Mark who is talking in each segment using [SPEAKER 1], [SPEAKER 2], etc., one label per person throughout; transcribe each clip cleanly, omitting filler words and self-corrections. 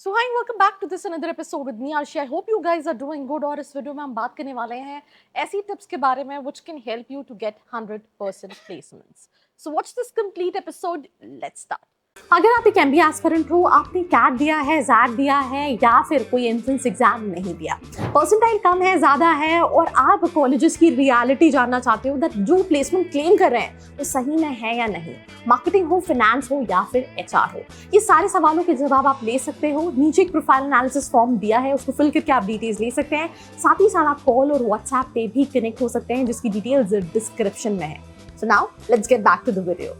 [SPEAKER 1] So hi and welcome back to this another episode with me Arshi. I hope you guys are doing good. और इस video में हम बात करने वाले हैं ऐसी टिप्स के बारे में which can help you to get 100% placements. So watch this complete episode. Let's start. अगर आप एक MBA एस्पिरेंट हो, आपने कैट दिया है, जैट दिया है या फिर कोई एंट्रेंस एग्जाम नहीं दिया, परसेंटाइल कम है, ज़्यादा है और आप कॉलेजेस की रियलिटी जानना चाहते हो दैट जो प्लेसमेंट क्लेम कर रहे हैं वो सही में है या नहीं, मार्केटिंग हो, फाइनेंस हो या फिर HR हो, ये सारे सवालों के जवाब आप ले सकते हो। नीचे एक प्रोफाइल एनालिसिस फॉर्म दिया है, उसको फिल करके आप डिटेल्स ले सकते हैं। साथ ही साथ आप कॉल और व्हाट्सएप पे भी कनेक्ट हो सकते हैं जिसकी डिटेल्स डिस्क्रिप्शन में है। So now let's get back to the video.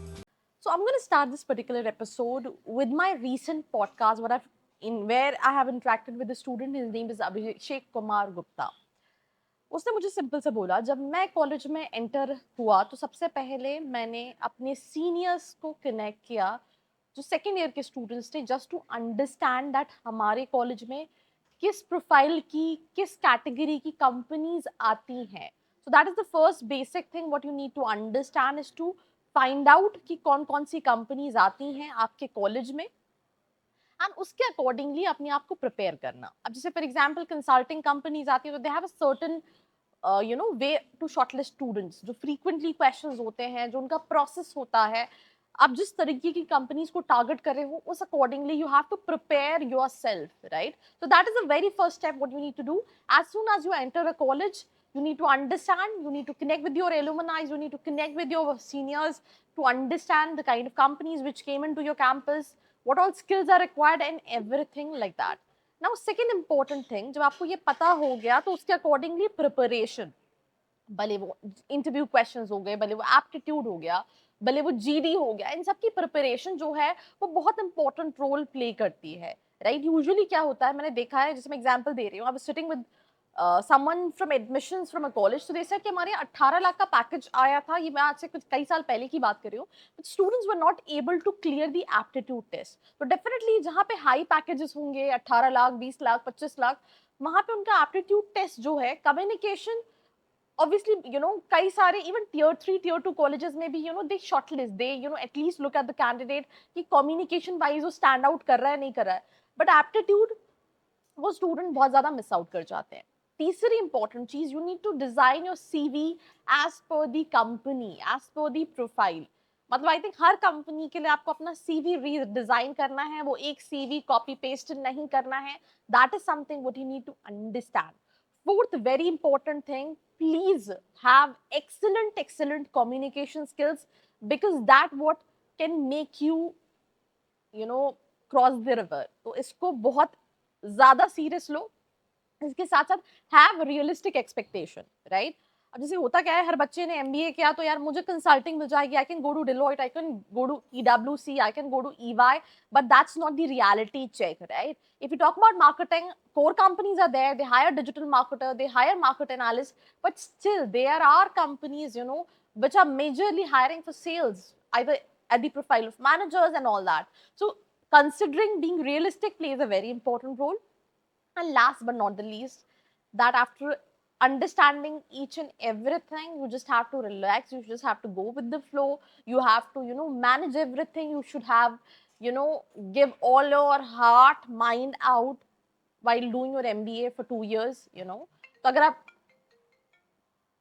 [SPEAKER 1] So I'm going to start this particular episode with my recent podcast where I have interacted with a student. His name is Abhishek Kumar Gupta. उसने मुझे simple से बोला, जब मैं college में enter हुआ तो सबसे पहले मैंने अपने सीनियर्स को कनेक्ट किया जो सेकेंड ईयर के स्टूडेंट्स थे, जस्ट टू अंडरस्टैंड दैट हमारे कॉलेज में किस प्रोफाइल की, किस कैटेगरी की कंपनीज आती हैं. So that is the first basic thing what you need to understand is to find out कि कौन कौन सी कंपनीज आती हैं आपके कॉलेज में एंड उसके अकॉर्डिंगली अपने आप को प्रिपेयर करना. अब जैसे फॉर एग्जांपल कंसल्टिंग कंपनीज आती है तो they have a certain way to shortlist students, जो फ्रीक्वेंटली क्वेश्चंस होते हैं, जो उनका प्रोसेस होता है. आप जिस तरीके की कंपनीज को टारगेट कर रहे हो उस accordingly you have to prepare yourself, right? So that is the very first step what you need to do as soon as you enter a college. You need to understand, you need to connect with your alumni, you need to connect with your seniors to understand the kind of companies which came into your campus, what all skills are required and everything like that. Now second important thing, जब आपको ये पता हो गया तो उसके accordingly preparation, भले वो interview questions हो गए, भले वो aptitude हो गया, भले वो GD हो गया, इन सब की preparation जो है वो बहुत important role play करती है, right? Usually क्या होता है, मैंने देखा है, जैसे मैं example दे रही हूँ, I was sitting with someone from admissions from a college, so they said कि हमारे 18 लाख का पैकेज आया था. ये मैं आज से कुछ कई साल पहले की बात कर रही हूँ. But students were not able to clear the aptitude test. तो definitely जहाँ पे हाई पैकेजेस होंगे 18 लाख, 20 लाख, 25 लाख, वहाँ पे उनका aptitude टेस्ट जो है, कम्युनिकेशन, obviously कई सारे even tier 3 tier 2 colleges में भी they shortlist, they at least look at the candidate कि communication wise वो stand out कर रहा है नहीं कर रहा है, but aptitude वो स्टूडेंट बहुत ज्यादा मिस आउट कर जाते हैं. तीसरी इंपॉर्टेंट चीज, you need to design your CV as per the company, as per the profile. मतलब आई थिंक हर कंपनी के लिए आपको अपना CV रीडिजाइन करना है, वो एक CV कॉपी पेस्ट नहीं करना है. That is something what you need to understand. Fourth very important thing, please have excellent communication skills because that what can make you cross the river. तो इसको बहुत ज्यादा सीरियस लो. इसके साथ साथ हैव रियलिस्टिक एक्सपेक्टेशन, राइट? अब जैसे होता क्या है, हर बच्चे ने MBA किया तो यार मुझे कंसल्टिंग मिल जाएगी, I can go to Deloitte, I can go to PwC, I can go to EY, but that's not the reality check, right? If you talk about marketing, core companies are there, they hire digital marketer, they hire market analyst, but still there are companies which are majorly hiring for sales, either at the profile of managers and all that. So considering being realistic plays a very important role. And last but not the least, that after understanding each and everything, you just have to relax, you just have to go with the flow, you have to manage everything. You should have give all your heart mind out while doing your MBA for 2 years.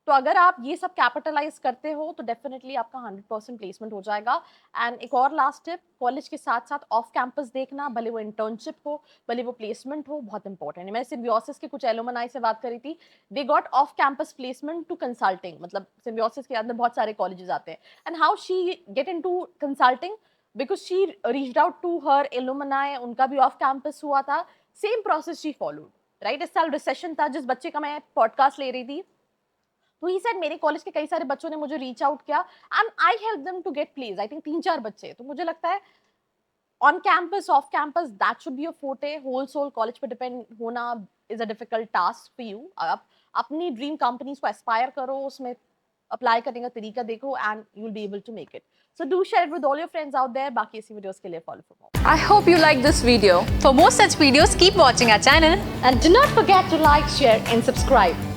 [SPEAKER 1] तो अगर आप ये सब capitalise करते हो तो definitely आपका 100% placement हो जाएगा. एंड एक और लास्ट टिप, कॉलेज के साथ साथ ऑफ कैंपस देखना, भले वो इंटर्नशिप हो, भले वो प्लेसमेंट हो, बहुत इंपॉर्टेंट है. मैं सिम्बियोसिस के कुछ एलुमनाई से बात करी थी, they got off campus placement to consulting. मतलब सिम्बियोसिस के अंदर बहुत सारे कॉलेजेस आते हैं. And how she get into consulting, because she reached out to her alumni, उनका भी ऑफ कैंपस हुआ था, same process she followed, right? इस साल रिसेशन था, जिस बच्चे का मैं पॉडकास्ट ले रही थी, तो ही सेड मेरे कॉलेज के कई सारे बच्चों ने मुझे रीच आउट किया and I help them to get place. I think 3-4 बच्चे. तो मुझे लगता है on campus, off campus, that should be your forte. Whole sole college पे डिपेंड होना is a difficult task for you. आप अपनी ड्रीम कंपनीज को एस्पायर करो, उसमें अप्लाई करने का तरीका देखो and you will be able to make it. So do share it with all your friends out there. बाकी ऐसी वीडियोस के लिए follow for more.
[SPEAKER 2] I hope you like this video. For more such videos, keep watching our channel.
[SPEAKER 1] And do not forget to like, share and subscribe.